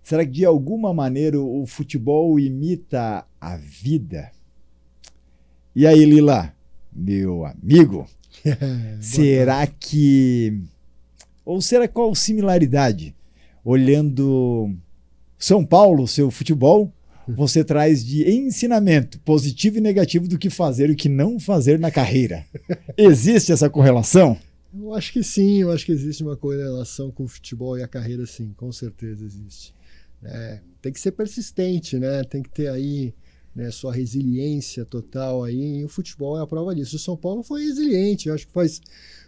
Será que de alguma maneira o futebol imita a vida? E aí, Lila, meu amigo, será que... Ou será qual similaridade? Olhando São Paulo, seu futebol, você traz de ensinamento positivo e negativo do que fazer e o que não fazer na carreira. Existe essa correlação? Eu acho que sim, eu acho que existe uma correlação com o futebol e a carreira, sim, com certeza existe. Tem que ser persistente, né? Tem que ter aí, né, sua resiliência total aí, e o futebol é a prova disso. O São Paulo foi resiliente, eu acho que faz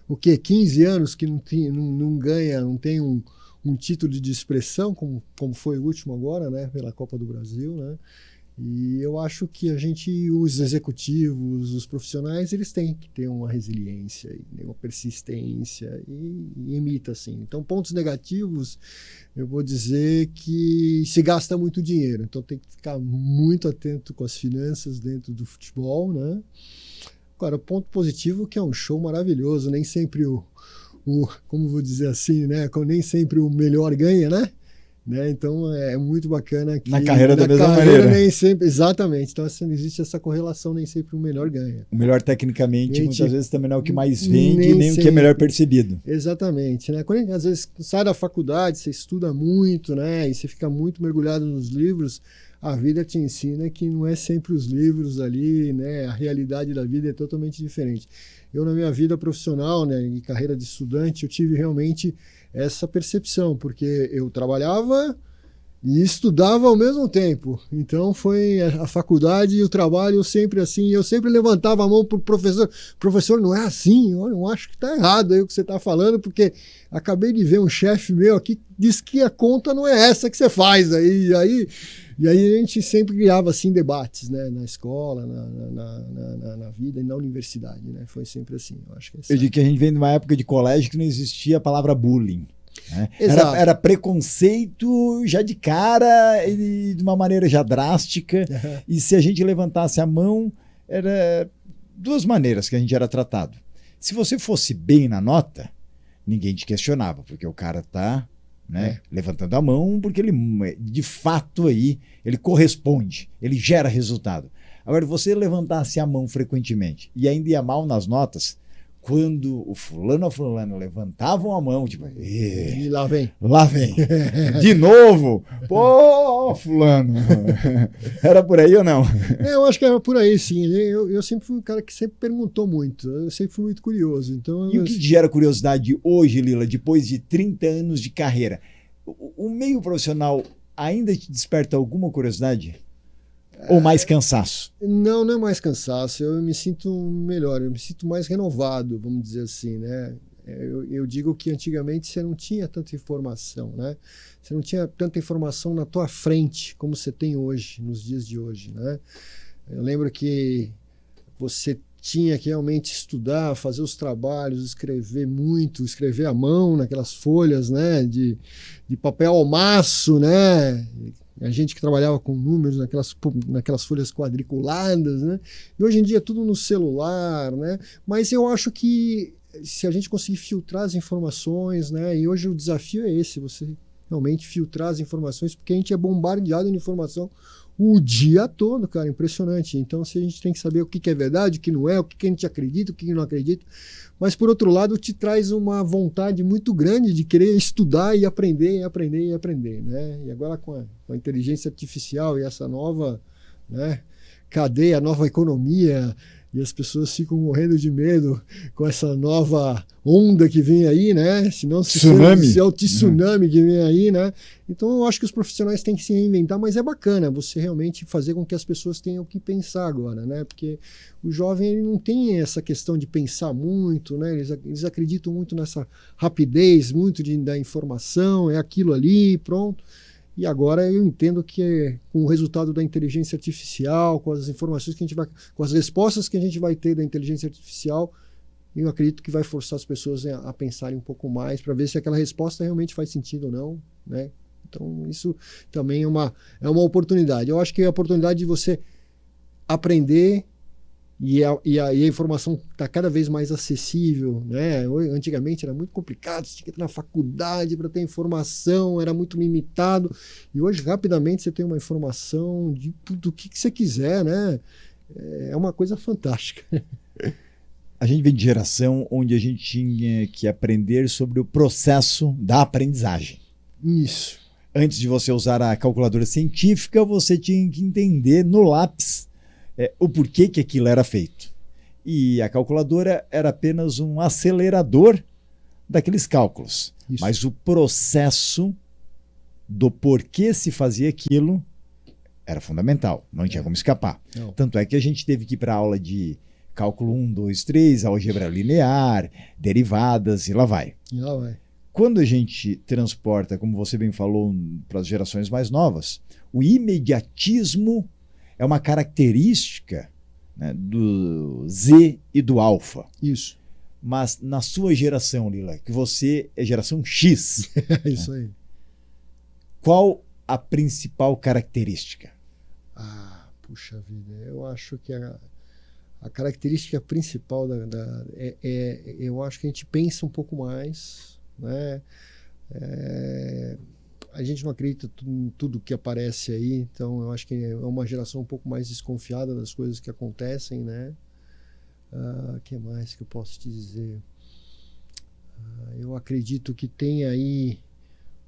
o quê? 15 anos que não ganha, não tem um título de expressão, como foi o último agora, né, pela Copa do Brasil, né? E eu acho que os executivos, os profissionais, eles têm que ter uma resiliência, uma persistência e imita, assim. Então, pontos negativos, eu vou dizer que se gasta muito dinheiro. Então, tem que ficar muito atento com as finanças dentro do futebol, né? Agora, ponto positivo é que é um show maravilhoso. Nem sempre como vou dizer assim, né? Nem sempre o melhor ganha, né? Então é muito bacana que na carreira da mesma maneira. Nem sempre, exatamente. Então existe essa correlação, nem sempre o melhor ganha. O melhor tecnicamente muitas vezes também não é o que mais vende, nem o que é melhor percebido. Exatamente, né? Quando às vezes sai da faculdade, você estuda muito, né? E você fica muito mergulhado nos livros, a vida te ensina que não é sempre os livros ali, né? A realidade da vida é totalmente diferente. Eu, na minha vida profissional, né, em carreira de estudante, eu tive realmente essa percepção, porque eu trabalhava e estudava ao mesmo tempo. Então foi a faculdade e o trabalho sempre assim. Eu sempre levantava a mão para o professor. Professor, não é assim, eu acho que está errado aí o que você está falando, porque acabei de ver um chefe meu aqui que diz que a conta não é essa que você faz aí. E aí a gente sempre criava assim debates, né, na escola, na vida e na universidade, né? Foi sempre assim. Eu digo que a gente vem de uma época de colégio que não existia a palavra bullying. Né? Era preconceito já de cara e de uma maneira já drástica. Uhum. E se a gente levantasse a mão, era duas maneiras que a gente era tratado. Se você fosse bem na nota, ninguém te questionava, porque o cara tá... Né? Levantando a mão, porque ele, de fato, aí, ele corresponde, ele gera resultado. Agora, você levantasse a mão frequentemente e ainda ia mal nas notas, quando o fulano ou fulano levantavam a mão, tipo, e lá vem. Lá vem. De novo. Pô, fulano. Era por aí ou não? Eu acho que era por aí, sim. Eu sempre fui um cara que sempre perguntou muito. Eu sempre fui muito curioso. Então, e o que gera curiosidade hoje, Lila, depois de 30 anos de carreira? O meio profissional ainda te desperta alguma curiosidade? Ou mais cansaço? Não é mais cansaço. Eu me sinto melhor, eu me sinto mais renovado, vamos dizer assim, né? Eu digo que antigamente você não tinha tanta informação, né? Você não tinha tanta informação na tua frente como você tem hoje, nos dias de hoje, né? Eu lembro que você tinha que realmente estudar, fazer os trabalhos, escrever muito, escrever à mão naquelas folhas, né? De papel ao maço, né? A gente que trabalhava com números naquelas folhas quadriculadas, né? E hoje em dia é tudo no celular, né? Mas eu acho que se a gente conseguir filtrar as informações, né? E hoje o desafio é esse, você realmente filtrar as informações, porque a gente é bombardeado de informação o dia todo, cara, impressionante. Então, se a gente tem que saber o que é verdade, o que não é, o que a gente acredita, o que não acredita. Mas, por outro lado, te traz uma vontade muito grande de querer estudar e aprender, né? E agora com a inteligência artificial e essa nova, né, cadeia, nova economia, e as pessoas ficam morrendo de medo com essa nova onda que vem aí, né? Se é o tsunami que vem aí, né? Então eu acho que os profissionais têm que se reinventar, mas é bacana você realmente fazer com que as pessoas tenham o que pensar agora, né? Porque o jovem ele não tem essa questão de pensar muito, né? Eles acreditam muito nessa rapidez, muito da informação, é aquilo ali, pronto. E agora eu entendo que com o resultado da inteligência artificial, com as informações que a gente vai, com as respostas que a gente vai ter da inteligência artificial, eu acredito que vai forçar as pessoas a pensarem um pouco mais para ver se aquela resposta realmente faz sentido ou não, né? Então isso também é uma oportunidade. Eu acho que é a oportunidade de você aprender E a informação está cada vez mais acessível, né? Antigamente era muito complicado, você tinha que ir na faculdade para ter informação, era muito limitado. E hoje, rapidamente, você tem uma informação de tudo o que você quiser, né? É uma coisa fantástica. A gente vem de geração onde a gente tinha que aprender sobre o processo da aprendizagem. Isso. Antes de você usar a calculadora científica, você tinha que entender no lápis o porquê que aquilo era feito. E a calculadora era apenas um acelerador daqueles cálculos. Isso. Mas o processo do porquê se fazia aquilo era fundamental, não tinha como escapar. Não. Tanto é que a gente teve que ir para a aula de cálculo 1, 2, 3, álgebra linear, derivadas, e lá vai. E lá vai. Quando a gente transporta, como você bem falou, para as gerações mais novas, o imediatismo é uma característica, né, do Z e do alfa. Isso. Mas na sua geração, Lila, que você é geração X. Isso aí. Qual a principal característica? Puxa vida, eu acho que a característica principal eu acho que a gente pensa um pouco mais, né? A gente não acredita em tudo que aparece aí, então eu acho que é uma geração um pouco mais desconfiada das coisas que acontecem, né? Que mais que eu posso te dizer? Eu acredito que tem aí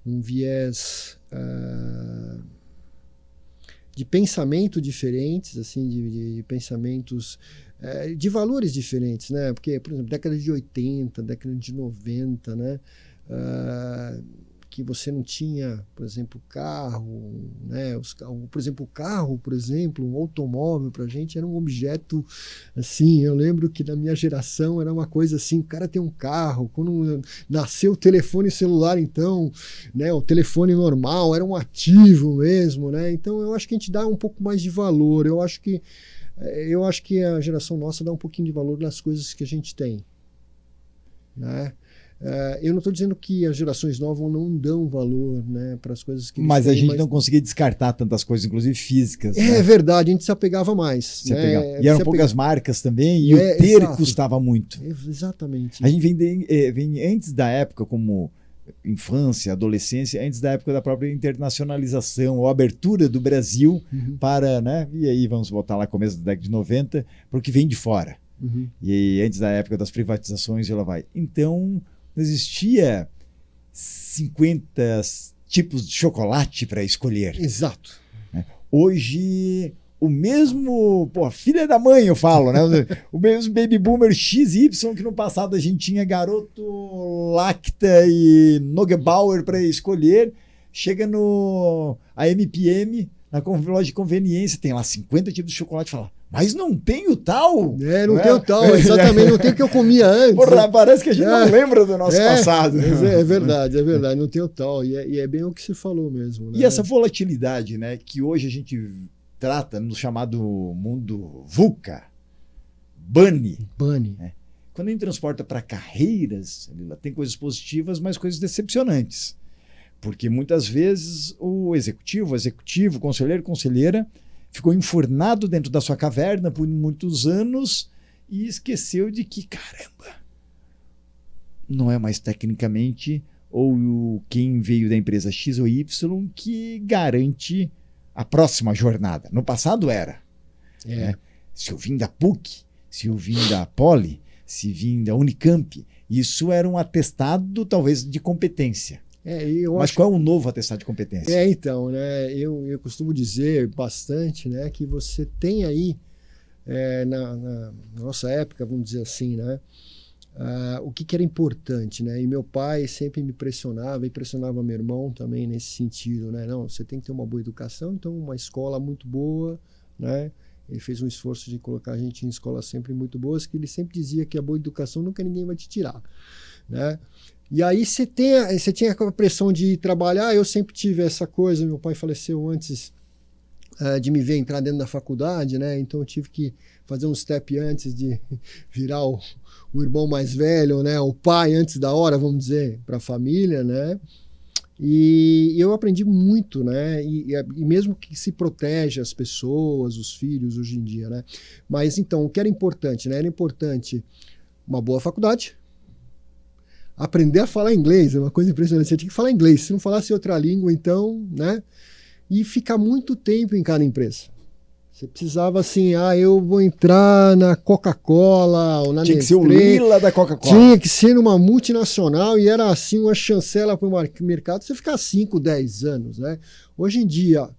um viés de pensamento diferentes, assim, de pensamentos, de valores diferentes, né? Porque, por exemplo, década de 80, década de 90, né? Que você não tinha, por exemplo, carro, né? Por exemplo, o carro, por exemplo, um automóvel para a gente era um objeto, assim, eu lembro que na minha geração era uma coisa assim, o cara tem um carro, quando nasceu o telefone celular, então, né? O telefone normal era um ativo mesmo, né? Então eu acho que a gente dá um pouco mais de valor, eu acho que a geração nossa dá um pouquinho de valor nas coisas que a gente tem, né? Eu não estou dizendo que as gerações novas não dão valor, né, para as coisas que eles mas têm, a gente não conseguia descartar tantas coisas, inclusive físicas. É, né? Verdade, a gente se apegava mais. E eram poucas marcas também, e o ter custava muito. Exatamente. A gente vem antes da época, como infância, adolescência, antes da época da própria internacionalização ou abertura do Brasil para, né, e aí vamos voltar lá começo da década de 90, para o que vem de fora. E antes da época das privatizações, ela vai. Então, não existia 50 tipos de chocolate para escolher. Exato. Hoje, o mesmo, filha da mãe, eu falo, né? O mesmo baby boomer XY que no passado a gente tinha Garoto, Lacta e Nogebauer para escolher, chega a MPM, na loja de conveniência, tem lá 50 tipos de chocolate, fala, mas não tem o tal? Não tem o tal, exatamente, não tem o que eu comia antes. Porra, parece que a gente não lembra do nosso passado. É verdade, não tem o tal, e é bem o que você falou mesmo. Né? E essa volatilidade, né, que hoje a gente trata no chamado mundo VUCA, Bunny. Né? Quando a gente transporta para carreiras, tem coisas positivas, mas coisas decepcionantes. Porque muitas vezes o executivo, conselheiro, conselheira, ficou enfurnado dentro da sua caverna por muitos anos e esqueceu de que, caramba, não é mais tecnicamente ou quem veio da empresa X ou Y que garante a próxima jornada. No passado era. Né? Se eu vim da PUC, se eu vim da Poli, se vim da Unicamp, isso era um atestado talvez de competência. Mas qual é o novo atestado de competência? Então, né, eu costumo dizer bastante, né, que você tem aí, na nossa época, vamos dizer assim, né, o que era importante, né, e meu pai sempre me pressionava, e pressionava meu irmão também nesse sentido, né, não, você tem que ter uma boa educação, então uma escola muito boa, né, ele fez um esforço de colocar a gente em escolas sempre muito boas, que ele sempre dizia que a boa educação nunca ninguém vai te tirar, né. E aí você tinha aquela pressão de ir trabalhar, eu sempre tive essa coisa, meu pai faleceu antes de me ver entrar dentro da faculdade, né? Então eu tive que fazer um step antes de virar o irmão mais velho, né? O pai antes da hora, vamos dizer, para a família, né? E eu aprendi muito, né? E mesmo que se protege as pessoas, os filhos hoje em dia, né? Mas então, o que era importante, né? Era importante uma boa faculdade, aprender a falar inglês, é uma coisa impressionante. Você tinha que falar inglês. Se não falasse outra língua, então, né? E ficar muito tempo em cada empresa. Você precisava assim, eu vou entrar na Coca-Cola ou na Nestlé. Tinha que ser o Lila da Coca-Cola. Tinha que ser uma multinacional e era assim uma chancela para o mercado. Você ficar 5, 10 anos, né? Hoje em dia,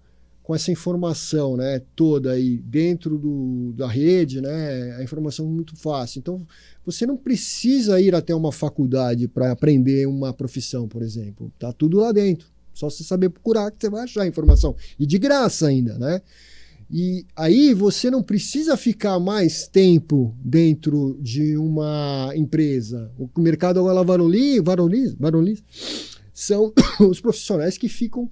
com essa informação, né, toda aí dentro da rede, né, a informação é muito fácil. Então, você não precisa ir até uma faculdade para aprender uma profissão, por exemplo. Tá tudo lá dentro. Só você saber procurar que você vai achar a informação. E de graça ainda, né? E aí você não precisa ficar mais tempo dentro de uma empresa. O mercado agora varonil são os profissionais que ficam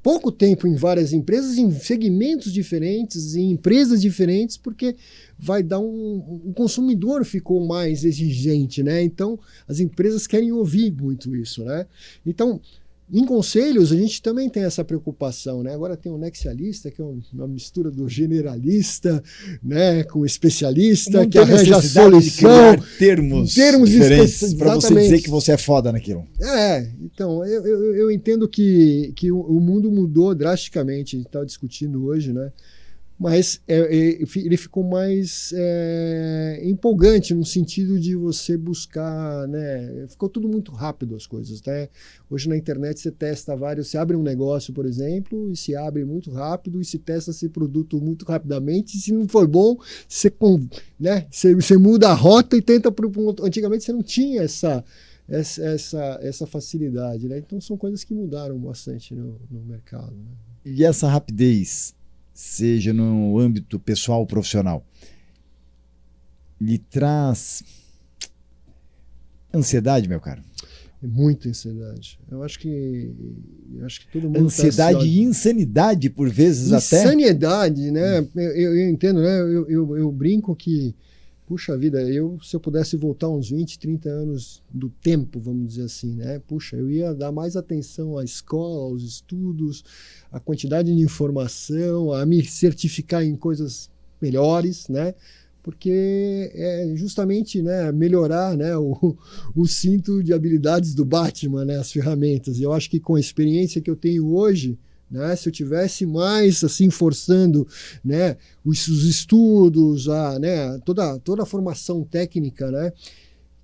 pouco tempo em várias empresas, em segmentos diferentes, em empresas diferentes, porque vai dar o consumidor ficou mais exigente, né? Então as empresas querem ouvir muito isso, né? Então, em conselhos, a gente também tem essa preocupação, né? Agora tem o nexialista, que é uma mistura do generalista, né, com o especialista, que arranja a solução. Termos diferentes para você dizer que você é foda naquilo. Então, eu entendo que o mundo mudou drasticamente, a gente está discutindo hoje, né? Mas ele ficou mais empolgante no sentido de você buscar, né? Ficou tudo muito rápido as coisas, né? Hoje na internet você testa você abre um negócio, por exemplo, e se abre muito rápido e se testa esse produto muito rapidamente. E se não for bom, você muda a rota e tenta para um outro. Antigamente você não tinha essa facilidade, né? Então são coisas que mudaram bastante no mercado, né? E essa rapidez, seja no âmbito pessoal ou profissional, lhe traz ansiedade, meu caro? Muita ansiedade. Eu acho que todo mundo ansiedade e insanidade, por vezes até. Insanidade, né? Eu entendo, né? Eu brinco que, puxa vida, se eu pudesse voltar uns 20, 30 anos do tempo, vamos dizer assim, né? Puxa, eu ia dar mais atenção à escola, aos estudos, à quantidade de informação, a me certificar em coisas melhores, né? Porque é justamente, né, melhorar, né, o cinto de habilidades do Batman, né, as ferramentas. E eu acho que com a experiência que eu tenho hoje, né, se eu tivesse mais assim forçando, né, os estudos, né, toda a formação técnica, né,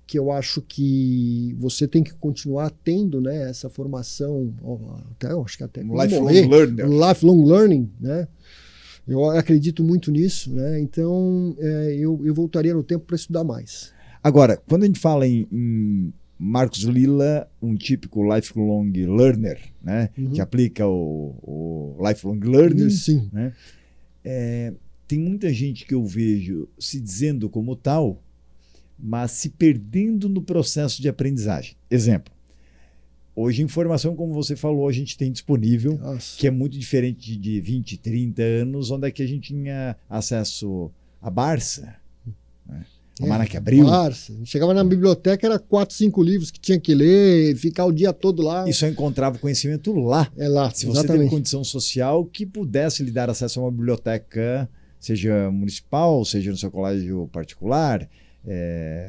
que eu acho que você tem que continuar tendo, né, essa formação, eu acho que até lifelong learning, né? Eu acredito muito nisso, né? Então eu voltaria no tempo para estudar mais. Agora, quando a gente fala em Marcos Lilla, um típico lifelong learner, né? Que aplica o lifelong learning, sim, né? Tem muita gente que eu vejo se dizendo como tal, mas se perdendo no processo de aprendizagem. Exemplo. Hoje, informação, como você falou, a gente tem disponível, que é muito diferente de 20, 30 anos, onde é que a gente tinha acesso à Barça, né? A Manac Abril. Barça. Chegava na biblioteca, era 4, 5 livros que tinha que ler, ficar o dia todo lá. E só encontrava conhecimento lá. Lá, se você tem condição social que pudesse lhe dar acesso a uma biblioteca, seja municipal, seja no seu colégio particular,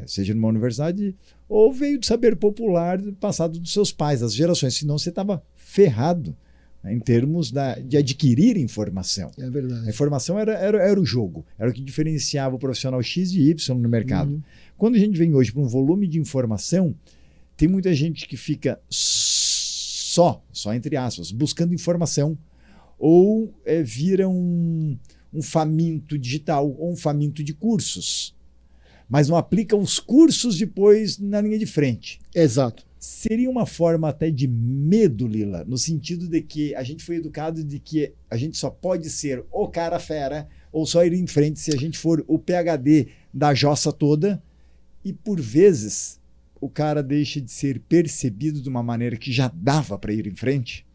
seja numa universidade, ou veio do saber popular passado dos seus pais, das gerações, senão você estava ferrado, né, em termos de adquirir informação. É verdade. A informação era o jogo, era o que diferenciava o profissional X de Y no mercado. Quando a gente vem hoje para um volume de informação, tem muita gente que fica só entre aspas, buscando informação, ou vira um faminto digital, ou um faminto de cursos, mas não aplica os cursos depois na linha de frente. Exato. Seria uma forma até de medo, Lilla, no sentido de que a gente foi educado de que a gente só pode ser o cara fera ou só ir em frente se a gente for o PhD da jossa toda, e por vezes o cara deixa de ser percebido de uma maneira que já dava para ir em frente?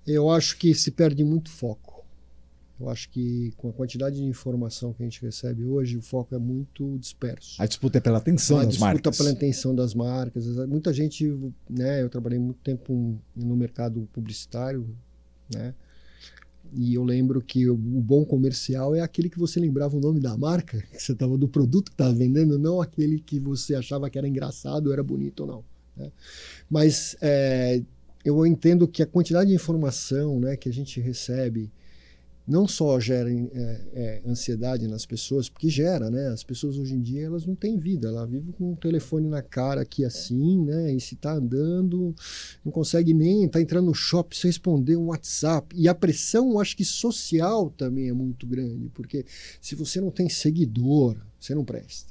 Eu acho que se perde muito foco. Eu acho que com a quantidade de informação que a gente recebe hoje, o foco é muito disperso. A disputa é pela atenção das marcas. A disputa pela atenção das marcas. Muita gente, né, eu trabalhei muito tempo no mercado publicitário, né, e eu lembro que o bom comercial é aquele que você lembrava o nome da marca, que você tava, do produto que estava vendendo, não aquele que você achava que era engraçado, era bonito ou não. Né? Mas eu entendo que a quantidade de informação, né, que a gente recebe não só gera ansiedade nas pessoas, porque gera, né? As pessoas hoje em dia elas não têm vida, ela vive com um telefone na cara aqui assim, né? E se tá andando, não consegue nem, tá entrando no shopping sem responder um WhatsApp. E a pressão, acho que social também é muito grande, porque se você não tem seguidor, você não presta.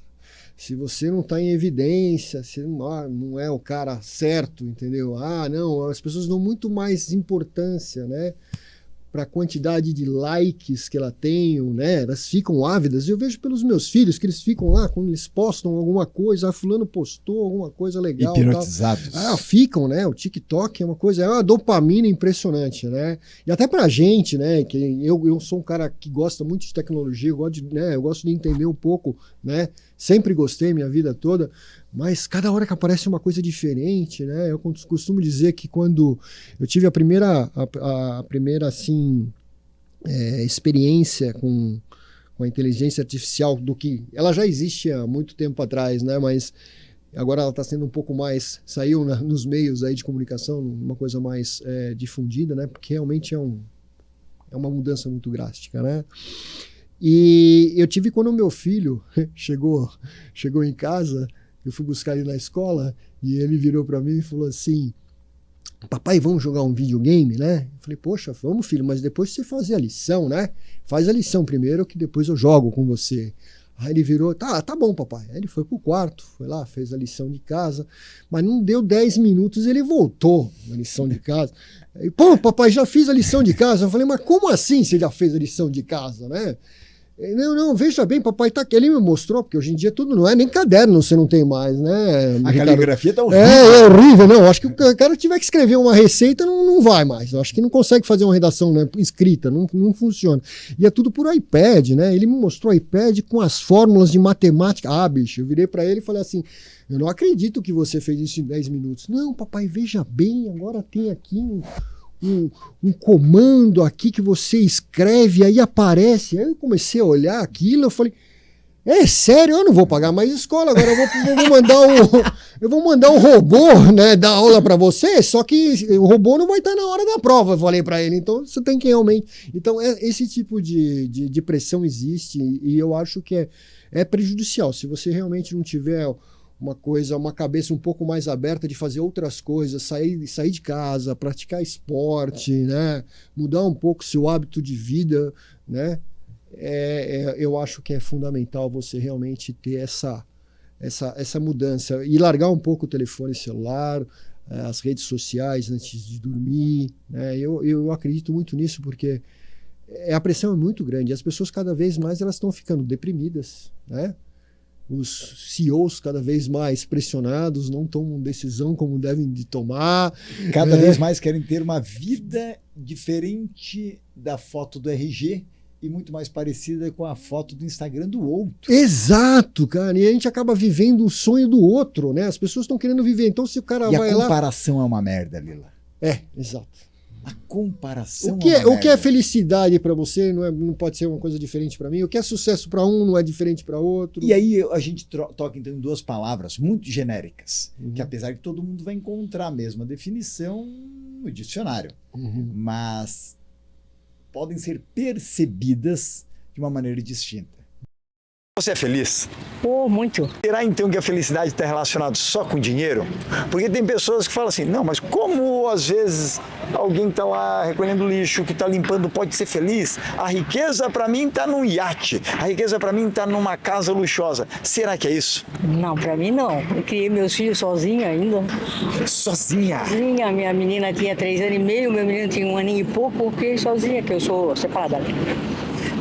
Se você não está em evidência, você não é o cara certo, entendeu? Não, as pessoas dão muito mais importância, né, para a quantidade de likes que ela tem, né? Elas ficam ávidas. Eu vejo pelos meus filhos que eles ficam lá, quando eles postam alguma coisa, fulano postou alguma coisa legal. Hipnotizados. Ficam, né? O TikTok é uma coisa, é uma dopamina impressionante, né? E até pra gente, né? Que eu sou um cara que gosta muito de tecnologia, eu gosto de entender um pouco, né? Sempre gostei minha vida toda, mas cada hora que aparece uma coisa diferente, né? Eu costumo dizer que quando eu tive a primeira assim, experiência com a inteligência artificial, do que ela já existe há muito tempo atrás, né? Mas agora ela está sendo um pouco mais, saiu nos meios aí de comunicação, uma coisa mais difundida, né? Porque realmente é uma mudança muito drástica, né? E eu tive quando o meu filho chegou em casa, eu fui buscar ele na escola e ele virou para mim e falou assim: papai, vamos jogar um videogame, né? Eu falei, poxa, vamos, filho, mas depois você fazer a lição, né? Faz a lição primeiro que depois eu jogo com você. Aí ele virou, tá bom, papai. Aí ele foi pro quarto, foi lá, fez a lição de casa, mas não deu 10 minutos, ele voltou na lição de casa. Aí, pô, papai, já fiz a lição de casa. Eu falei, mas como assim você já fez a lição de casa, né? Não, veja bem, papai tá aqui. Ele me mostrou, porque hoje em dia tudo não é nem caderno, você não tem mais, né? A caligrafia tá horrível. É horrível, não. Acho que o cara tiver que escrever uma receita, não vai mais. Acho que não consegue fazer uma redação, né, escrita, não funciona. E é tudo por iPad, né? Ele me mostrou o iPad com as fórmulas de matemática. Bicho, eu virei para ele e falei assim: eu não acredito que você fez isso em 10 minutos. Não, papai, veja bem, agora tem aqui um comando aqui que você escreve, aí aparece. Aí eu comecei a olhar aquilo, eu falei, é sério, eu não vou pagar mais escola, agora eu vou mandar um robô, né, dar aula para você, só que o robô não vai estar na hora da prova, eu falei para ele. Então você tem que realmente... Então esse tipo de pressão existe e eu acho que é prejudicial. Se você realmente não tiver uma cabeça um pouco mais aberta de fazer outras coisas, sair de casa, praticar esporte, né? Mudar um pouco seu hábito de vida, né? Eu acho que é fundamental você realmente ter essa mudança e largar um pouco o telefone celular, as redes sociais antes de dormir, né? Eu acredito muito nisso porque a pressão é muito grande. As pessoas cada vez mais elas estão ficando deprimidas, né? Os CEOs cada vez mais pressionados, não tomam decisão como devem de tomar. Cada vez mais querem ter uma vida diferente da foto do RG e muito mais parecida com a foto do Instagram do outro. Exato, cara. E a gente acaba vivendo o sonho do outro, né? As pessoas estão querendo viver. Então se o cara vai lá... E a comparação é uma merda, Lila. Exato. A comparação o que é felicidade para você não pode ser uma coisa diferente para mim. O que é sucesso para um não é diferente para outro. E aí a gente toca então em duas palavras muito genéricas, que apesar de todo mundo vai encontrar a mesma definição no dicionário, mas podem ser percebidas de uma maneira distinta. Você é feliz? Muito. Será então que a felicidade está relacionada só com dinheiro? Porque tem pessoas que falam assim, não, mas como às vezes alguém está lá recolhendo lixo, que está limpando, pode ser feliz? A riqueza para mim está num iate, a riqueza para mim está numa casa luxuosa. Será que é isso? Não, para mim não. Eu criei meus filhos sozinha ainda. Sozinha? Sozinha. Minha menina tinha 3 anos e meio, meu menino tinha 1 aninho e pouco, eu criei sozinha, que eu sou separada.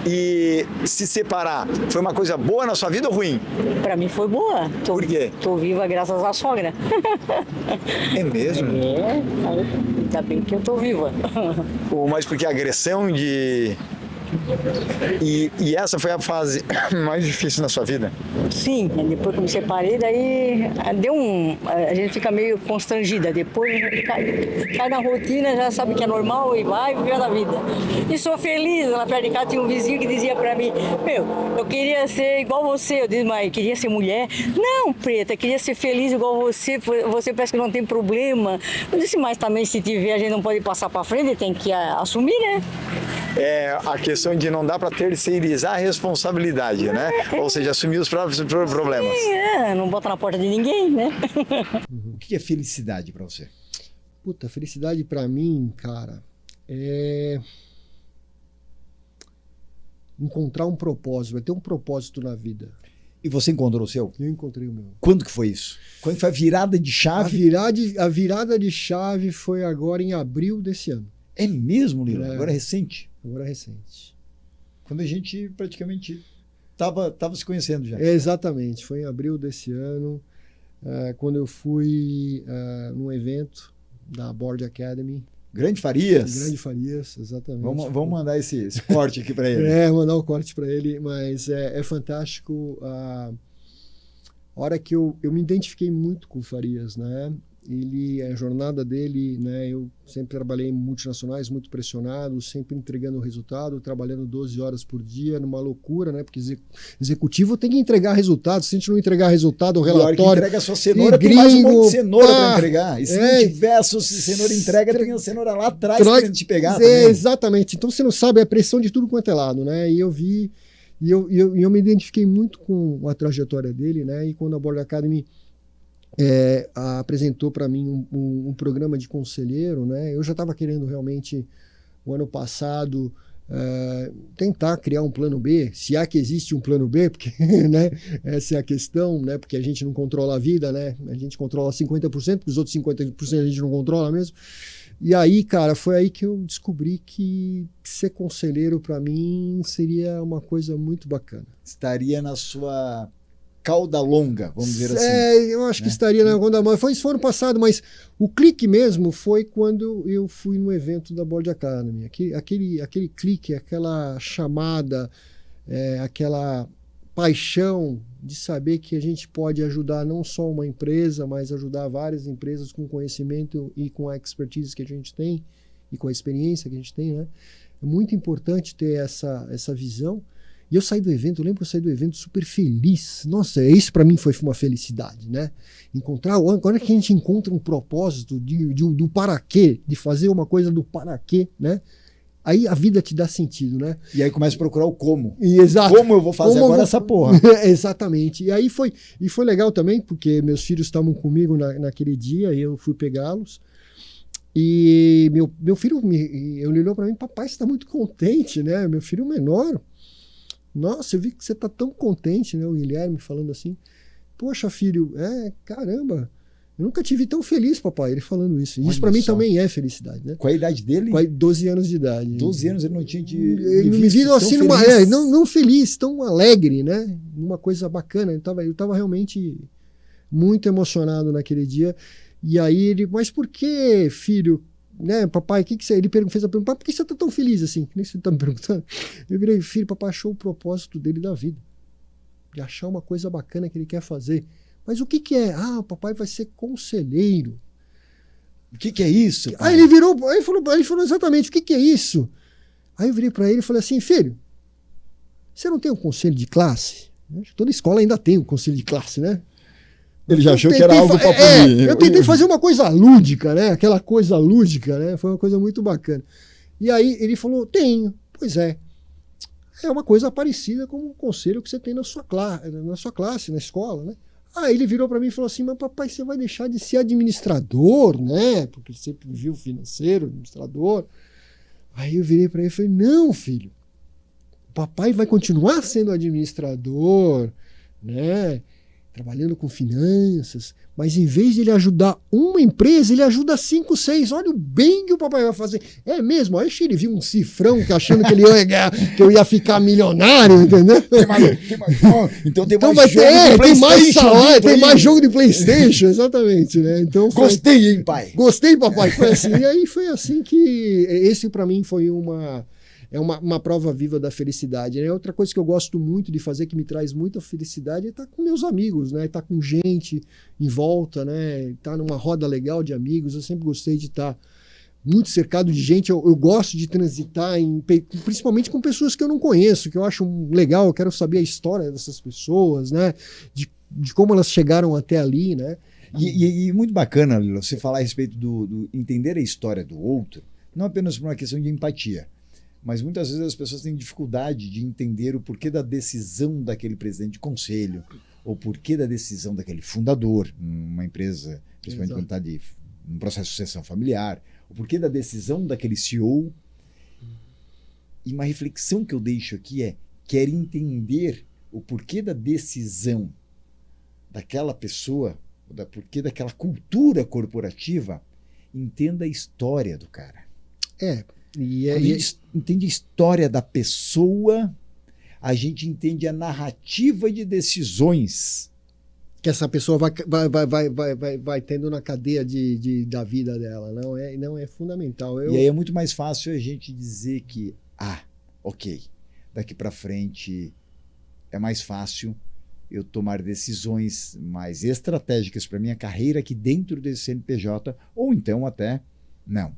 E se separar, foi uma coisa boa na sua vida ou ruim? Pra mim foi boa. Por quê? Tô viva graças à sogra. É mesmo? Ainda bem que eu tô viva. Mas porque a agressão de E essa foi a fase mais difícil na sua vida? Sim, depois que eu me separei, daí a gente fica meio constrangida. Depois cai na rotina, já sabe que é normal e vai vivendo a vida. E sou feliz. Lá perto de casa tinha um vizinho que dizia pra mim: meu, eu queria ser igual você. Eu disse: mas queria ser mulher? Não, Preta, queria ser feliz igual você. Você parece que não tem problema. Eu disse: mas também se tiver, a gente não pode passar pra frente, tem que assumir, né? É a questão de não dá para terceirizar a responsabilidade, né? Ou seja, assumir os próprios problemas. Não bota na porta de ninguém, né? O que é felicidade para você? Puta, felicidade para mim, cara, é encontrar um propósito, vai ter um propósito na vida. E você encontrou o seu? Eu encontrei o meu. Quando que foi isso? Quando foi a virada de chave? A virada de chave foi agora em abril desse ano. É mesmo, Lila? Agora é recente? Agora é recente. Quando a gente praticamente estava se conhecendo já. Exatamente, foi em abril desse ano, quando eu fui num evento da Board Academy. Grande Farias? Grande Farias, exatamente. Vamos mandar esse corte aqui para ele. Mandar o corte para ele, mas é fantástico. A hora que eu me identifiquei muito com o Farias, né? A jornada dele, né? Eu sempre trabalhei em multinacionais, muito pressionado, sempre entregando o resultado, trabalhando 12 horas por dia, numa loucura, né? Porque executivo tem que entregar resultado. Se a gente não entregar resultado, o relatório... Que entrega a sua cenoura, tem mais um monte de cenoura para entregar. E se não tiver a sua cenoura entrega, tem a cenoura lá atrás para te pegar também. Exatamente. Então você não sabe, é pressão de tudo quanto é lado, né? E eu vi... E eu me identifiquei muito com a trajetória dele, né? E quando a Board Academy apresentou para mim um programa de conselheiro, né? Eu já estava querendo realmente, o ano passado, tentar criar um plano B, se é que existe um plano B, porque né? Essa é a questão, né? Porque a gente não controla a vida, né? A gente controla 50%, porque os outros 50% a gente não controla mesmo. E aí, cara, foi aí que eu descobri que ser conselheiro para mim seria uma coisa muito bacana. Estaria na sua cauda longa, vamos dizer assim. Eu acho que estaria na cauda longa. Foi isso ano passado, mas o clique mesmo foi quando eu fui no evento da Board Academy. Aquele clique, aquela chamada, aquela paixão de saber que a gente pode ajudar não só uma empresa, mas ajudar várias empresas com conhecimento e com a expertise que a gente tem e com a experiência que a gente tem, né? É muito importante ter essa visão. E eu saí do evento, eu lembro que eu saí do evento super feliz. Nossa, isso para mim foi uma felicidade, né? Quando é que a gente encontra um propósito do para quê, de fazer uma coisa do para quê, né? Aí a vida te dá sentido, né? E aí começa a procurar o como. Exato. Como eu vou fazer agora essa porra? Exatamente. E aí foi legal também, porque meus filhos estavam comigo naquele dia, e eu fui pegá-los. E meu filho, ele olhou para mim: papai, você está muito contente, né? Meu filho menor. Nossa, eu vi que você está tão contente, né? O Guilherme falando assim: poxa, filho, caramba, eu nunca te vi tão feliz, papai. Ele falando isso. E isso para mim também é felicidade, né? Qual a idade dele? 12 anos de idade. 12 anos ele não tinha ele me viu assim, não feliz, tão alegre, né? Uma coisa bacana. Eu tava realmente muito emocionado naquele dia. E aí ele: mas por que, filho? Né, papai, ele fez a pergunta: por que você está tão feliz assim? Que nem você está me perguntando. Eu virei: filho, papai achou o propósito dele da vida, de achar uma coisa bacana que ele quer fazer. Mas o que é? O papai vai ser conselheiro. O que é isso, pai? Aí ele falou exatamente: o que é isso? Aí eu virei para ele e falei assim: filho, você não tem um conselho de classe? Toda escola ainda tem um conselho de classe, né? Ele já achou que era algo para punir. Eu tentei fazer uma coisa lúdica, né? Aquela coisa lúdica, né? Foi uma coisa muito bacana. E aí ele falou: tenho. Pois é. É uma coisa parecida com o conselho que você tem na sua classe, na escola, né? Aí ele virou para mim e falou assim: mas papai, você vai deixar de ser administrador, né? Porque você sempre viu financeiro, administrador. Aí eu virei para ele e falei: não, filho. O papai vai continuar sendo administrador, né? Trabalhando com finanças, mas em vez de ele ajudar uma empresa, ele ajuda 5, 6. Olha o bem que o papai vai fazer. É mesmo? Aí ele viu um cifrão achando que que eu ia ficar milionário, entendeu? Então tem mais jogo de PlayStation. Tem mais jogo de PlayStation, exatamente, né? Então gostei, hein, pai? Gostei, papai. Foi assim. E aí foi assim que esse para mim foi é uma prova viva da felicidade, né? Outra coisa que eu gosto muito de fazer, que me traz muita felicidade, é estar com meus amigos, né? Estar com gente em volta, né? Estar numa roda legal de amigos. Eu sempre gostei de estar muito cercado de gente. Eu gosto de transitar, principalmente com pessoas que eu não conheço, que eu acho legal, eu quero saber a história dessas pessoas, né? De como elas chegaram até ali, né? E muito bacana, Lila, você falar a respeito do entender a história do outro, não apenas por uma questão de empatia, mas muitas vezes as pessoas têm dificuldade de entender o porquê da decisão daquele presidente de conselho, ou porquê da decisão daquele fundador, numa empresa, principalmente quando está num processo de sucessão familiar, o porquê da decisão daquele CEO. E uma reflexão que eu deixo aqui é: quer entender o porquê da decisão daquela pessoa, porquê daquela cultura corporativa, entenda a história do cara. Quando a gente entende a história da pessoa, a gente entende a narrativa de decisões que essa pessoa vai tendo na cadeia da vida dela. Não é fundamental. E aí é muito mais fácil a gente dizer que, ok, daqui para frente é mais fácil eu tomar decisões mais estratégicas para minha carreira aqui dentro desse CNPJ, ou então até,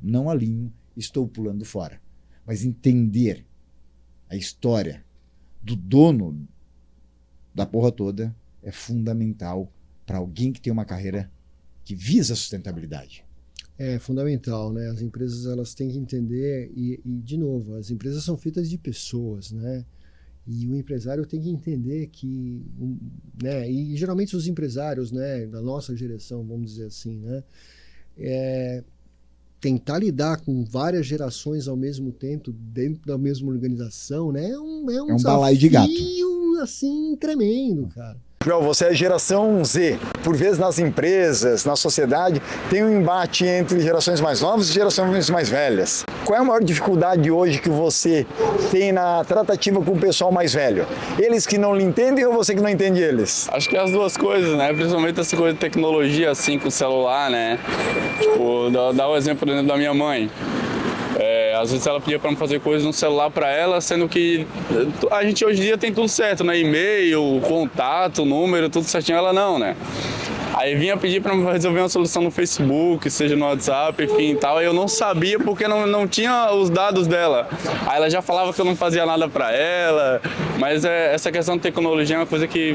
não alinho, estou pulando fora. Mas entender a história do dono da porra toda é fundamental para alguém que tem uma carreira que visa a sustentabilidade. É fundamental, né? As empresas, elas têm que entender, e de novo, as empresas são feitas de pessoas, né? E o empresário tem que entender que, né? E geralmente os empresários, né, da nossa geração, vamos dizer assim, né, tentar lidar com várias gerações ao mesmo tempo dentro da mesma organização, né, é um desafio, balaio de gato, assim, tremendo, cara. Joel, você é geração Z. Por vezes nas empresas, na sociedade, tem um embate entre gerações mais novas e gerações mais velhas. Qual é a maior dificuldade hoje que você tem na tratativa com o pessoal mais velho? Eles que não lhe entendem ou você que não entende eles? Acho que é as duas coisas, né? Principalmente essa coisa de tecnologia, assim, com o celular, né? Tipo, dá o exemplo, por exemplo, da minha mãe. Às vezes ela pedia para me fazer coisas no celular para ela, sendo que a gente hoje em dia tem tudo certo, né? E-mail, contato, número, tudo certinho. Ela não, né? Aí vinha pedir para resolver uma solução no Facebook, seja no WhatsApp, enfim e tal. E eu não sabia porque não tinha os dados dela. Aí ela já falava que eu não fazia nada para ela. Mas essa questão de tecnologia é uma coisa que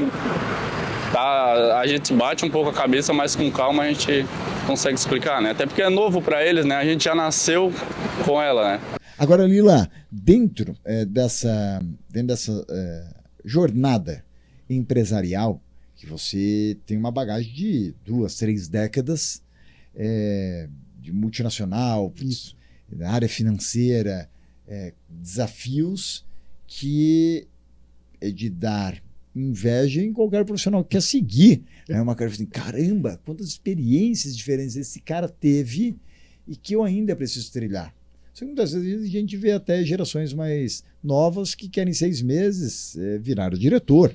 a gente bate um pouco a cabeça, mas com calma a gente consegue explicar, né? Até porque é novo para eles, né? A gente já nasceu com ela, né? Agora, Lila, dentro dessa jornada empresarial, que você tem uma bagagem de 2, 3 décadas de multinacional, na área financeira, desafios que é de dar inveja em qualquer profissional que quer seguir. É uma cara assim, caramba, quantas experiências diferentes esse cara teve e que eu ainda preciso trilhar. Só que muitas vezes a gente vê até gerações mais novas que querem 6 meses virar o diretor.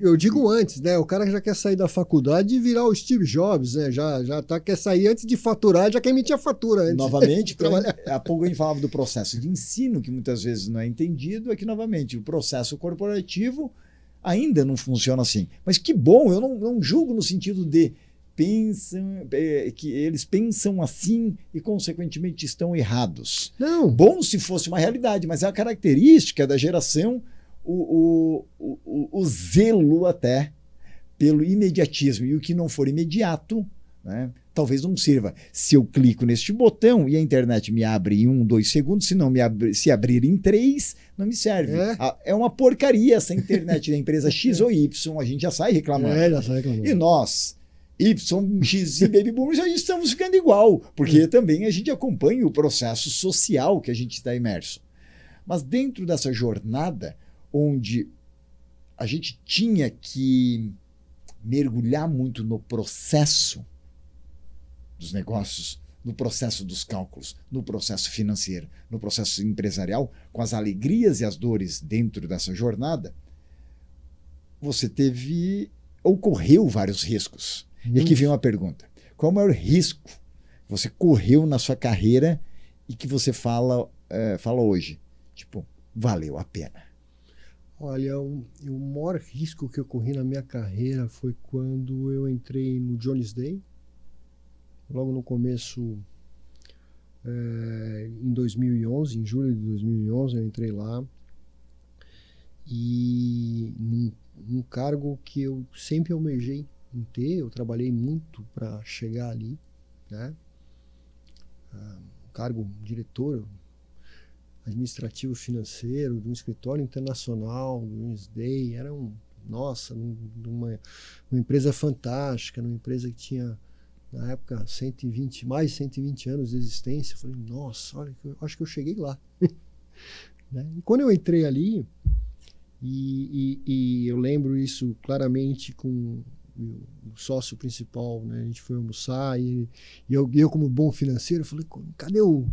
Eu digo antes, né? O cara já quer sair da faculdade e virar o Steve Jobs, né? Quer sair antes de faturar, já quer emitir a fatura antes. Novamente, há pouco a gente falava do processo de ensino, que muitas vezes não é entendido, aqui novamente, o processo corporativo ainda não funciona assim. Mas que bom, eu não julgo no sentido de que eles pensam assim e, consequentemente, estão errados. Não. Bom se fosse uma realidade, mas é a característica da geração, o zelo até pelo imediatismo. E o que não for imediato, né, talvez não sirva. Se eu clico neste botão e a internet me abre em 1, 2 segundos, se abrir em 3, não me serve. É uma porcaria essa internet da empresa X ou Y, a gente já sai reclamando. Já sai reclamando. E nós, Y, X e Baby Boomers, já estamos ficando igual, porque também a gente acompanha o processo social que a gente está imerso. Mas dentro dessa jornada, onde a gente tinha que mergulhar muito no processo dos negócios, no processo dos cálculos, no processo financeiro, no processo empresarial, com as alegrias e as dores dentro dessa jornada, você ocorreu vários riscos. E aqui vem uma pergunta: qual o maior risco que você correu na sua carreira e que você fala hoje? Tipo, valeu a pena? Olha, o maior risco que eu corri na minha carreira foi quando eu entrei no Jones Day. Logo no começo, em 2011, em julho de 2011, eu entrei lá. E num cargo que eu sempre almejei em ter, eu trabalhei muito para chegar ali, né? Cargo diretor administrativo financeiro de um escritório internacional, do Wednesday, era uma empresa fantástica, uma empresa que tinha na época mais de 120 anos de existência. Eu falei, nossa, olha, eu acho que eu cheguei lá. Né? E quando eu entrei ali, e eu lembro isso claramente com o sócio principal, né? A gente foi almoçar e eu como bom financeiro, falei, cadê o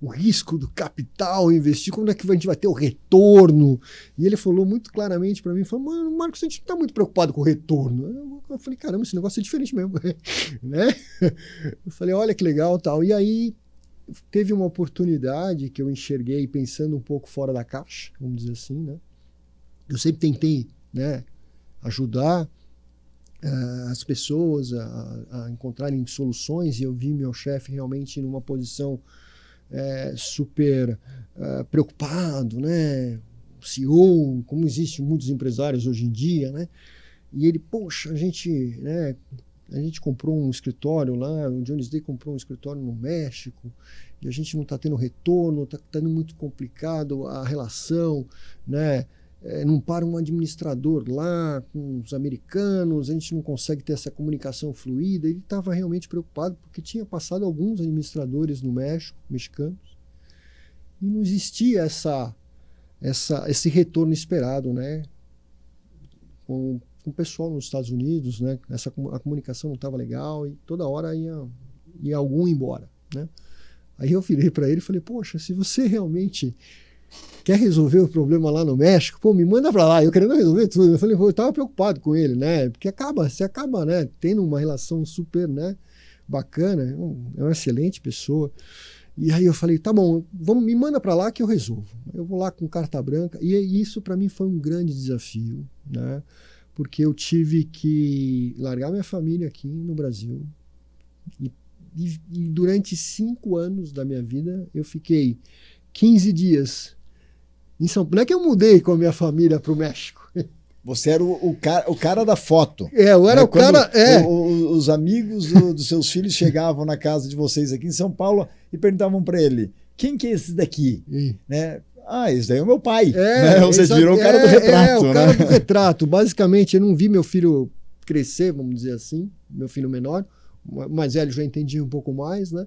risco do capital investir? Quando é que a gente vai ter o retorno? E ele falou muito claramente para mim, falou, mano, Marcos, a gente não está muito preocupado com o retorno. Eu falei, caramba, esse negócio é diferente mesmo. Né? Eu falei, olha que legal, tal. E aí teve uma oportunidade que eu enxerguei pensando um pouco fora da caixa, vamos dizer assim, né? Eu sempre tentei, né, ajudar as pessoas a encontrarem soluções, e eu vi meu chefe realmente numa posição super preocupado, né? CEO, como existem muitos empresários hoje em dia, né? E ele, poxa, a gente comprou um escritório lá, o Jones Day comprou um escritório no México, e a gente não está tendo retorno, está tendo muito complicado a relação, né? Não para um administrador lá com os americanos, a gente não consegue ter essa comunicação fluida. Ele estava realmente preocupado porque tinha passado alguns administradores no México, mexicanos, e não existia esse retorno esperado, né? Com o pessoal nos Estados Unidos, né? A comunicação não estava legal e toda hora ia algum embora, né? Aí eu virei para ele e falei, poxa, se você realmente quer resolver o problema lá no México, pô, me manda para lá, eu querendo resolver tudo. Eu falei, eu estava preocupado com ele, né? Porque você acaba, né, tendo uma relação super, né, bacana, é uma excelente pessoa. E aí eu falei, tá bom, me manda para lá que eu resolvo. Eu vou lá com carta branca. E isso para mim foi um grande desafio, né? Porque eu tive que largar minha família aqui no Brasil. E durante 5 anos da minha vida, eu fiquei 15 dias em São Paulo. Não é que eu mudei com a minha família para o México. Você era o cara da foto. Eu era, né? O cara. Os amigos dos seus filhos chegavam na casa de vocês aqui em São Paulo e perguntavam para ele: quem que é esse daqui? Né? Esse daí é o meu pai. Né? Você virou o cara do retrato. O cara do retrato. Basicamente, eu não vi meu filho crescer, vamos dizer assim, meu filho menor. O mais velho já entendia um pouco mais, né?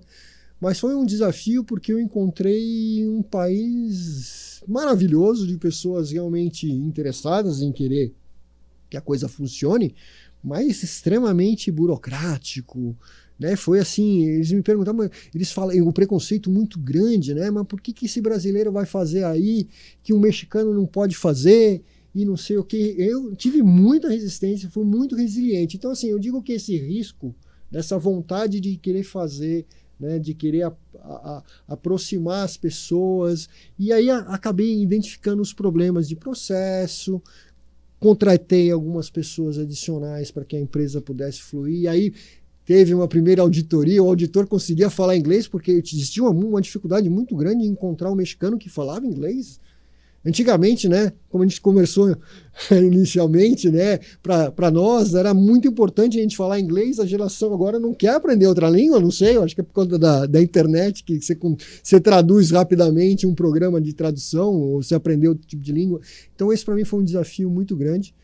Mas foi um desafio porque eu encontrei um país maravilhoso de pessoas realmente interessadas em querer que a coisa funcione, mas extremamente burocrático, né? Foi assim, eles me perguntavam, eles falam, um preconceito muito grande, né? Mas por que esse brasileiro vai fazer aí que um mexicano não pode fazer e não sei o que? Eu tive muita resistência, fui muito resiliente. Então, assim, eu digo que esse risco, dessa vontade de querer fazer, né, de querer aproximar as pessoas, e aí acabei identificando os problemas de processo, contratei algumas pessoas adicionais para que a empresa pudesse fluir, e aí teve uma primeira auditoria, o auditor conseguia falar inglês, porque existia uma dificuldade muito grande em encontrar um mexicano que falava inglês. Antigamente, né, como a gente conversou inicialmente, né, para nós era muito importante a gente falar inglês. A geração agora não quer aprender outra língua, não sei, eu acho que é por conta da internet, que você traduz rapidamente um programa de tradução, ou você aprendeu outro tipo de língua. Então esse para mim foi um desafio muito grande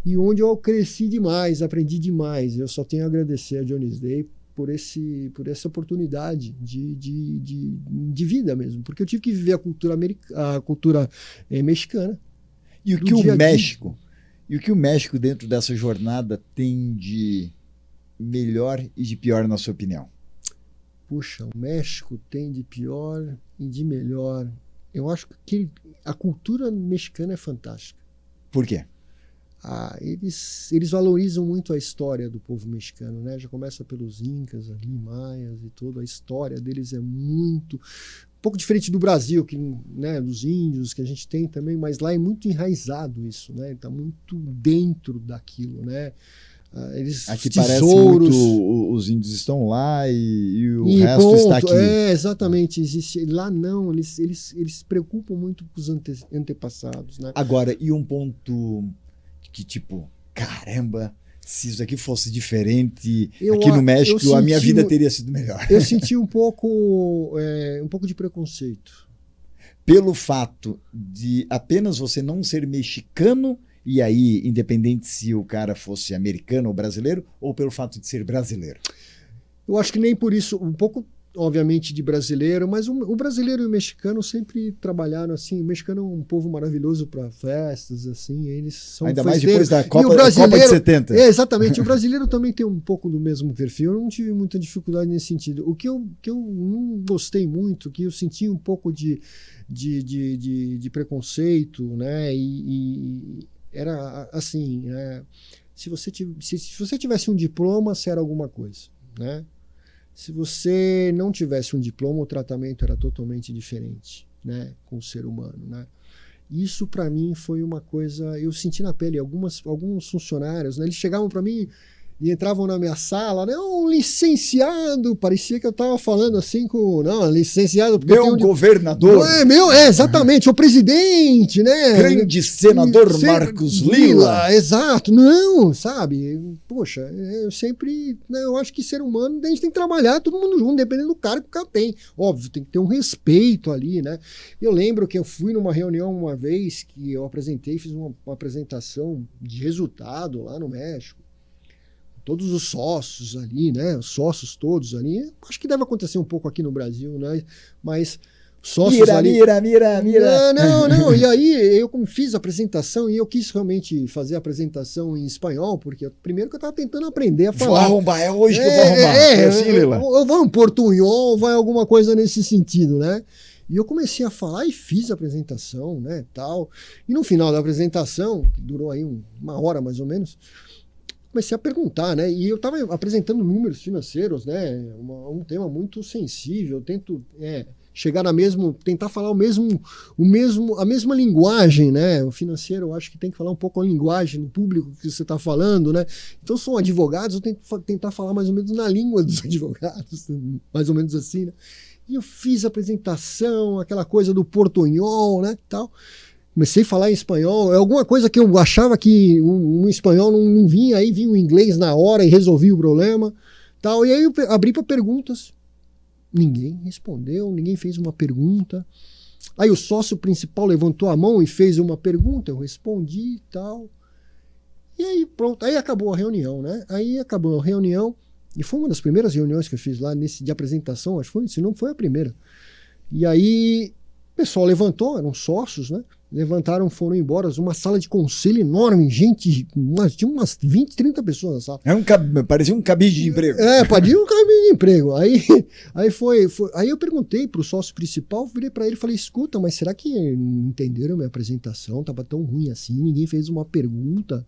e onde eu cresci demais, aprendi demais. Eu só tenho a agradecer a Jones Day por essa oportunidade de vida mesmo, porque eu tive que viver a cultura mexicana. E o que o México dentro dessa jornada tem de melhor e de pior, na sua opinião? Puxa, o México tem de pior e de melhor. Eu acho que a cultura mexicana é fantástica. Por quê? Eles valorizam muito a história do povo mexicano, né? Já começa pelos incas, ali, maias e toda a história deles é muito pouco diferente do Brasil, que, né, dos índios que a gente tem também, mas lá é muito enraizado isso, né? Está muito dentro daquilo, né? Aqui parece muito os índios estão lá e o resto ponto, está aqui. Exatamente. Existe, lá não, eles se preocupam muito com os antepassados, né? Agora, e um ponto que tipo, caramba, se isso aqui fosse diferente aqui no México, a minha vida teria sido melhor. Eu senti um pouco de preconceito. Pelo fato de apenas você não ser mexicano, e aí, independente se o cara fosse americano ou brasileiro, ou pelo fato de ser brasileiro? Eu acho que nem por isso, um pouco, obviamente, de brasileiro, mas o brasileiro e o mexicano sempre trabalharam assim. O mexicano é um povo maravilhoso para festas, assim, eles são ainda festeiros. Mais depois da Copa de 70. Exatamente, o brasileiro também tem um pouco do mesmo perfil. Eu não tive muita dificuldade nesse sentido. O que eu não gostei muito, que eu senti um pouco de preconceito, né, era assim, se você tivesse um diploma, você era alguma coisa, né? Se você não tivesse um diploma, o tratamento era totalmente diferente, né, com o ser humano, né? Isso para mim foi uma coisa, eu senti na pele. Alguns funcionários, né, eles chegavam para mim e entravam na minha sala, né? Um licenciado, parecia que eu estava falando assim com... Não, licenciado... Porque meu governador. Exatamente, o presidente, né? Grande senador Marcos Lila. Exato, não, sabe? Poxa, eu sempre... Né, eu acho que ser humano, a gente tem que trabalhar todo mundo junto, dependendo do cargo que o cara tem. Óbvio, tem que ter um respeito ali, né? Eu lembro que eu fui numa reunião uma vez que eu fiz uma apresentação de resultado lá no México. Todos os sócios ali, né? Os sócios todos ali. Acho que deve acontecer um pouco aqui no Brasil, né? Mas sócios Mira. Não. E aí eu fiz a apresentação e eu quis realmente fazer a apresentação em espanhol, porque primeiro que eu estava tentando aprender a falar. Vou arrombar, é hoje que eu vou arrombar. Assim, Lila. Eu vou em portunhol, vai alguma coisa nesse sentido, né? E eu comecei a falar e fiz a apresentação, né, tal. E no final da apresentação, que durou aí uma hora mais ou menos, comecei a perguntar, né? E eu estava apresentando números financeiros, né? Um tema muito sensível. Eu tento chegar tentar falar a mesma linguagem, né? O financeiro, eu acho que tem que falar um pouco a linguagem do público que você está falando, né? Então, são advogados, eu tenho que tentar falar mais ou menos na língua dos advogados, mais ou menos assim, né? E eu fiz a apresentação, aquela coisa do portunhol, né? Tal. Comecei a falar em espanhol, alguma coisa que eu achava que um espanhol não vinha, aí vinha o inglês na hora e resolvia o problema. Tal. E aí eu abri para perguntas. Ninguém respondeu, ninguém fez uma pergunta. Aí o sócio principal levantou a mão e fez uma pergunta, eu respondi e tal. E aí pronto, aí acabou a reunião, né? Aí acabou a reunião, e foi uma das primeiras reuniões que eu fiz lá de apresentação, acho que foi, se não foi a primeira. E aí o pessoal levantou, eram sócios, né? Levantaram, foram embora, uma sala de conselho enorme, gente, tinha umas 20, 30 pessoas na sala. Parecia um cabide de emprego. Parecia um cabide de emprego. Aí aí eu perguntei pro sócio principal, virei para ele e falei, escuta, mas será que não entenderam a minha apresentação? Tava tão ruim assim, ninguém fez uma pergunta,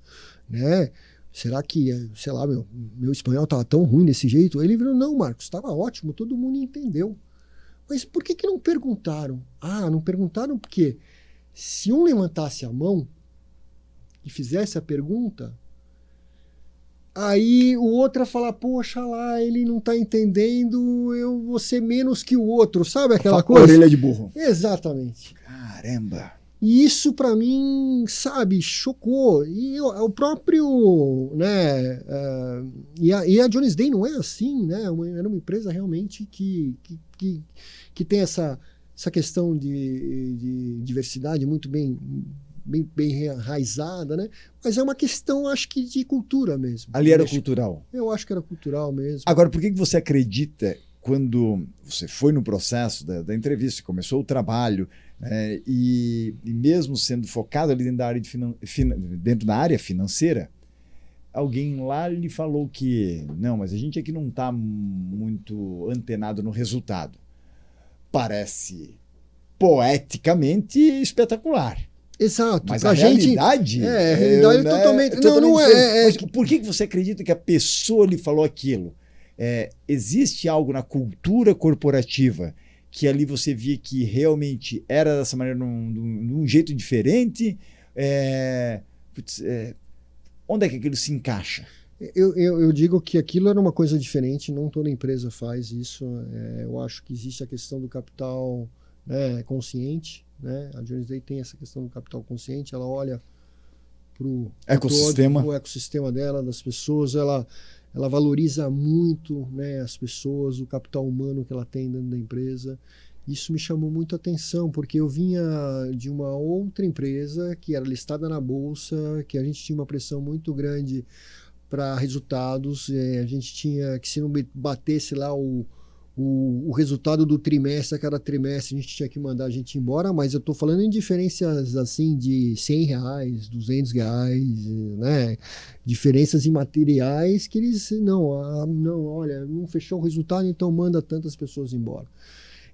né? Será que, sei lá, meu espanhol tava tão ruim desse jeito? Ele virou, não, Marcos, estava ótimo, todo mundo entendeu. Mas por que não perguntaram? Não perguntaram porque se um levantasse a mão e fizesse a pergunta, aí o outro ia falar, poxa lá, ele não está entendendo, eu vou ser menos que o outro, sabe aquela coisa? Orelha de burro. Exatamente. Caramba. E isso para mim, sabe, chocou. E o próprio, né, e a Jones Day não é assim, né? Era uma empresa realmente que tem essa questão de diversidade muito bem enraizada, né? Mas é uma questão, acho que, de cultura mesmo. Ali era cultural. Eu acho que era cultural mesmo. Agora, por que você acredita, quando você foi no processo da entrevista, começou o trabalho, e mesmo sendo focado ali dentro da área financeira, alguém lá lhe falou que, não, mas a gente aqui não está muito antenado no resultado. Parece poeticamente espetacular. Exato. Mas a realidade... a realidade é totalmente... Não é... Mas por que você acredita que a pessoa lhe falou aquilo? Existe algo na cultura corporativa que ali você via que realmente era dessa maneira, num jeito diferente? Onde é que aquilo se encaixa? Eu digo que aquilo era uma coisa diferente, não toda empresa faz isso. Eu acho que existe a questão do capital, né, consciente, né? A Jones Day tem essa questão do capital consciente, ela olha para o ecossistema dela, das pessoas, ela valoriza muito, né, as pessoas, o capital humano que ela tem dentro da empresa. Isso me chamou muito a atenção, porque eu vinha de uma outra empresa que era listada na bolsa, que a gente tinha uma pressão muito grande para resultados. A gente tinha que, se não batesse lá o resultado do trimestre, a cada trimestre a gente tinha que mandar a gente embora, mas eu estou falando em diferenças assim de R$100, R$200, né? Diferenças imateriais que eles, não, olha, não fechou o resultado, então manda tantas pessoas embora.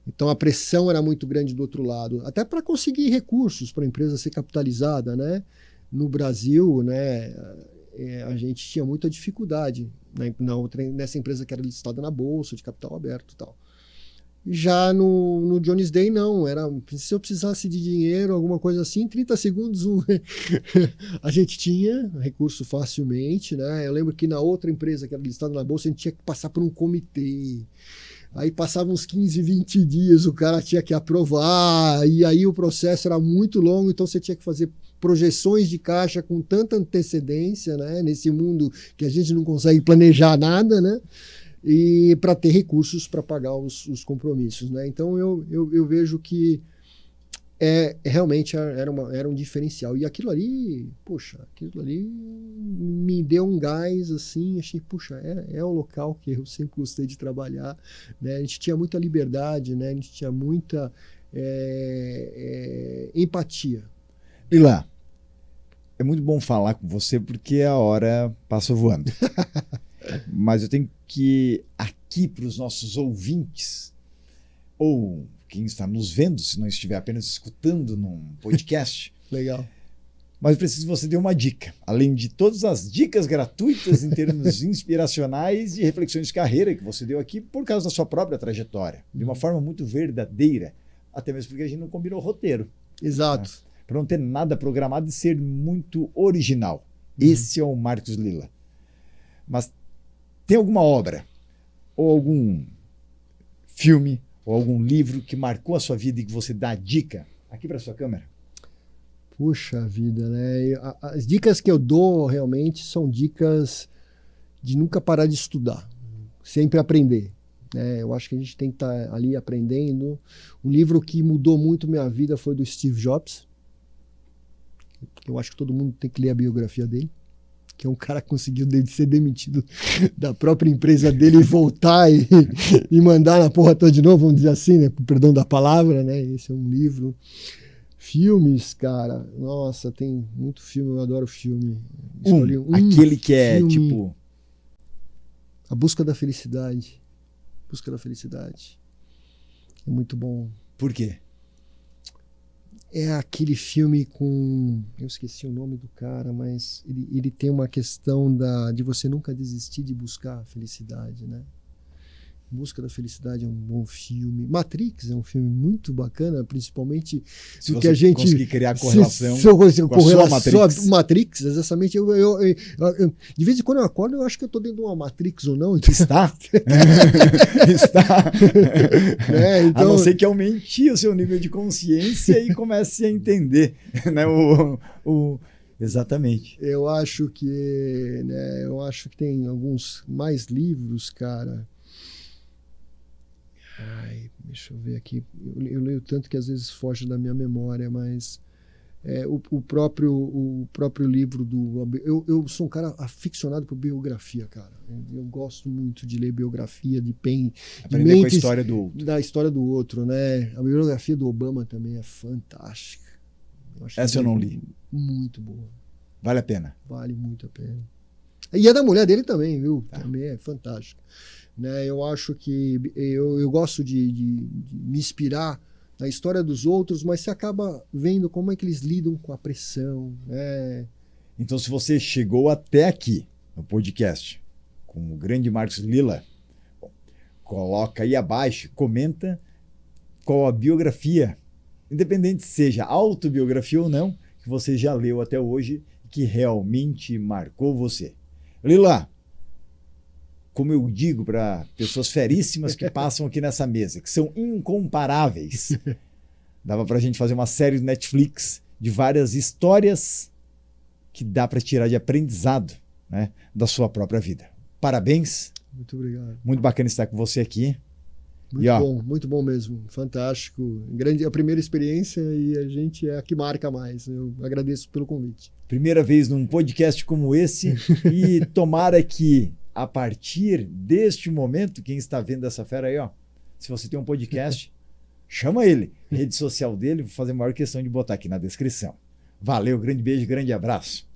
Então a pressão era muito grande do outro lado, até para conseguir recursos para a empresa ser capitalizada, né? No Brasil, né, a gente tinha muita dificuldade, né, nessa empresa que era listada na bolsa, de capital aberto e tal. Já no Jones Day, não. Se eu precisasse de dinheiro, alguma coisa assim, em 30 segundos a gente tinha recurso facilmente, né? Eu lembro que na outra empresa que era listada na bolsa, a gente tinha que passar por um comitê. Aí passavam uns 15, 20 dias, o cara tinha que aprovar, e aí o processo era muito longo, então você tinha que fazer projeções de caixa com tanta antecedência, né? Nesse mundo que a gente não consegue planejar nada, né? E para ter recursos para pagar os compromissos, né? Então eu vejo que realmente era um diferencial. E aquilo ali me deu um gás, assim, achei, puxa, é o local que eu sempre gostei de trabalhar, né? A gente tinha muita liberdade, né? A gente tinha muita empatia. Lila, é muito bom falar com você porque a hora passa voando. Mas eu tenho que, aqui para os nossos ouvintes, ou quem está nos vendo, se não estiver apenas escutando num podcast. Legal. Mas eu preciso que você dê uma dica. Além de todas as dicas gratuitas em termos inspiracionais e reflexões de carreira que você deu aqui por causa da sua própria trajetória. De uma forma muito verdadeira. Até mesmo porque a gente não combinou roteiro. Exato. Né? Para não ter nada programado e ser muito original. Esse é o Marcos Lila. Mas tem alguma obra, ou algum filme, ou algum livro que marcou a sua vida e que você dá dica aqui para sua câmera? Puxa vida, né? As dicas que eu dou realmente são dicas de nunca parar de estudar, sempre aprender, né? Eu acho que a gente tem que estar ali aprendendo. Um livro que mudou muito minha vida foi do Steve Jobs. Eu acho que todo mundo tem que ler a biografia dele, que é um cara que conseguiu ser demitido da própria empresa dele e voltar e mandar na porra toda de novo, vamos dizer assim, né? Com perdão da palavra, né? Esse é um livro. Filmes, cara, nossa, tem muito filme, eu adoro filme. Aquele que é filme, tipo... A Busca da Felicidade. Busca da Felicidade. É muito bom. Por quê? É aquele filme com... Eu esqueci o nome do cara, mas ele tem uma questão de você nunca desistir de buscar a felicidade, né? Busca da Felicidade é um bom filme. Matrix é um filme muito bacana, principalmente se que a gente conseguir criar correlação com a sua Matrix. Matrix, exatamente. De vez em quando eu acordo, eu acho que eu estou dentro de uma Matrix ou não. Está. Está. Então, a não ser que aumente o seu nível de consciência e comece a entender, né? Exatamente. Eu acho que tem alguns mais livros, cara. Ai, deixa eu ver aqui. Eu leio tanto que às vezes foge da minha memória, mas o próprio livro do... Eu sou um cara aficionado por biografia, cara. Eu gosto muito de ler biografia, aprender com a história do outro. Da história do outro, né? A biografia do Obama também é fantástica. Essa eu não li. Muito boa. Vale a pena? Vale muito a pena. E a da mulher dele também, viu? Também é fantástica. Né, eu acho que eu gosto de me inspirar na história dos outros, mas você acaba vendo como é que eles lidam com a pressão. Né? Então, se você chegou até aqui no podcast com o grande Marcos Lila, coloca aí abaixo, comenta qual a biografia, independente seja autobiografia ou não, que você já leu até hoje e que realmente marcou você. Lila, como eu digo para pessoas feríssimas que passam aqui nessa mesa, que são incomparáveis, dava para a gente fazer uma série do Netflix de várias histórias que dá para tirar de aprendizado, né, da sua própria vida. Parabéns. Muito obrigado. Muito bacana estar com você aqui. Muito bom mesmo. Fantástico. A primeira experiência e a gente é a que marca mais. Eu agradeço pelo convite. Primeira vez num podcast como esse e tomara que a partir deste momento, quem está vendo essa fera aí, ó, se você tem um podcast, chama ele. Rede social dele, vou fazer a maior questão de botar aqui na descrição. Valeu, grande beijo, grande abraço.